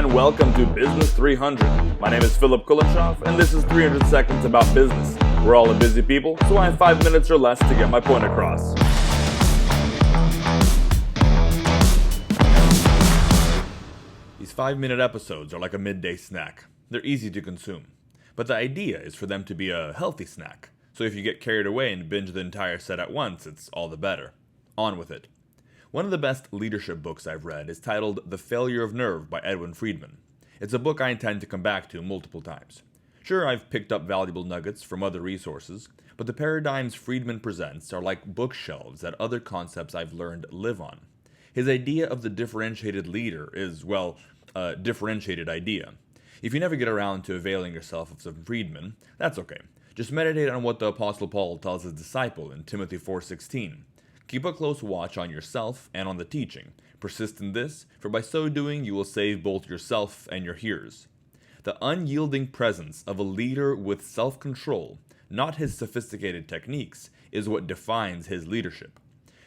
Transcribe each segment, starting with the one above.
and welcome to Business 300. My name is Philip Kulenshoff, and this is 300 Seconds About Business. We're all a busy people, so I have 5 minutes or less to get my point across. These 5-minute episodes are like a midday snack. They're easy to consume. But the idea is for them to be a healthy snack. So if you get carried away and binge the entire set at once, it's all the better. On with it. One of the best leadership books I've read is titled The Failure of Nerve by Edwin Friedman. It's a book I intend to come back to multiple times. Sure, I've picked up valuable nuggets from other resources, but the paradigms Friedman presents are like bookshelves that other concepts I've learned live on. His idea of the differentiated leader is, well, a differentiated idea. If you never get around to availing yourself of some Friedman, that's okay. Just meditate on what the Apostle Paul tells his disciple in Timothy 4:16. Keep a close watch on yourself and on the teaching. Persist in this, for by so doing you will save both yourself and your hearers. The unyielding presence of a leader with self-control, not his sophisticated techniques, is what defines his leadership.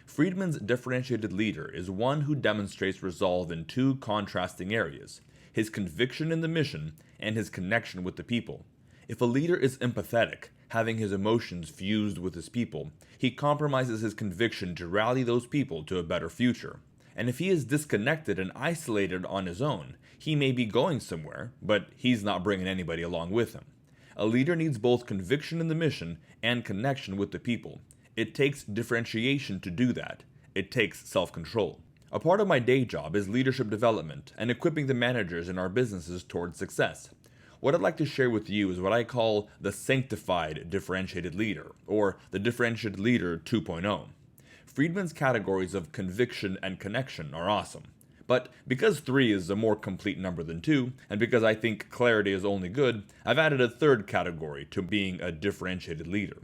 Friedman's differentiated leader is one who demonstrates resolve in two contrasting areas: his conviction in the mission and his connection with the people. If a leader is empathetic, having his emotions fused with his people, he compromises his conviction to rally those people to a better future. And if he is disconnected and isolated on his own, he may be going somewhere, but he's not bringing anybody along with him. A leader needs both conviction in the mission and connection with the people. It takes differentiation to do that. It takes self-control. A part of my day job is leadership development and equipping the managers in our businesses towards success. What I'd like to share with you is what I call the Sanctified differentiated leader, or the differentiated leader 2.0. Friedman's categories of conviction and connection are awesome. But because 3 is a more complete number than 2, and because I think clarity is only good, I've added a third category to being a differentiated leader.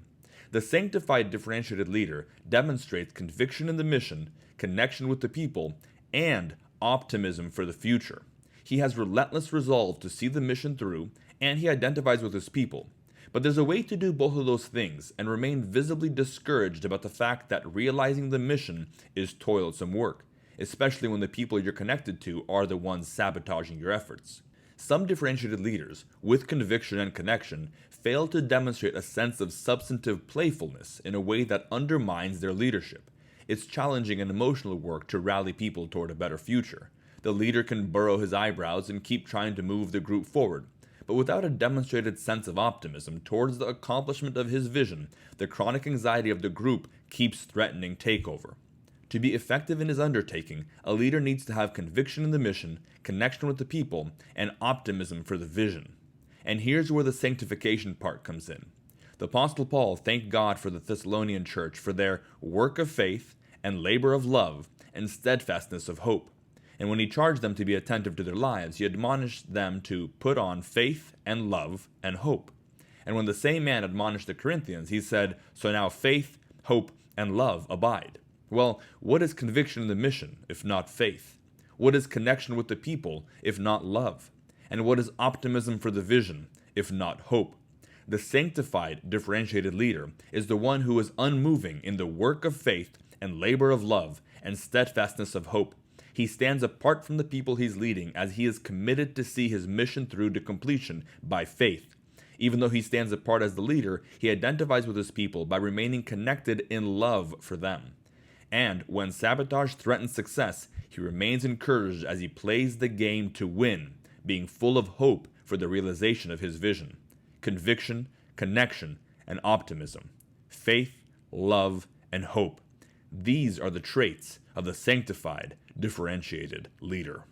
The Sanctified differentiated leader demonstrates conviction in the mission, connection with the people, and optimism for the future. He has relentless resolve to see the mission through, and he identifies with his people. But there's a way to do both of those things and remain visibly discouraged about the fact that realizing the mission is toilsome work, especially when the people you're connected to are the ones sabotaging your efforts. Some differentiated leaders, with conviction and connection, fail to demonstrate a sense of substantive playfulness in a way that undermines their leadership. It's challenging and emotional work to rally people toward a better future. The leader can burrow his eyebrows and keep trying to move the group forward. But without a demonstrated sense of optimism towards the accomplishment of his vision, the chronic anxiety of the group keeps threatening takeover. To be effective in his undertaking, a leader needs to have conviction in the mission, connection with the people, and optimism for the vision. And here's where the sanctification part comes in. The Apostle Paul thanked God for the Thessalonian church for their work of faith and labor of love and steadfastness of hope. And when he charged them to be attentive to their lives, he admonished them to put on faith and love and hope. And when the same man admonished the Corinthians, he said, "So now faith, hope, and love abide." Well, what is conviction in the mission, if not faith? What is connection with the people, if not love? And what is optimism for the vision, if not hope? The sanctified, differentiated leader is the one who is unmoving in the work of faith and labor of love and steadfastness of hope. He stands apart from the people he's leading as he is committed to see his mission through to completion by faith. Even though he stands apart as the leader, he identifies with his people by remaining connected in love for them. And when sabotage threatens success, he remains encouraged as he plays the game to win, being full of hope for the realization of his vision. Conviction, connection, and optimism. Faith, love, and hope. These are the traits of the sanctified, differentiated leader.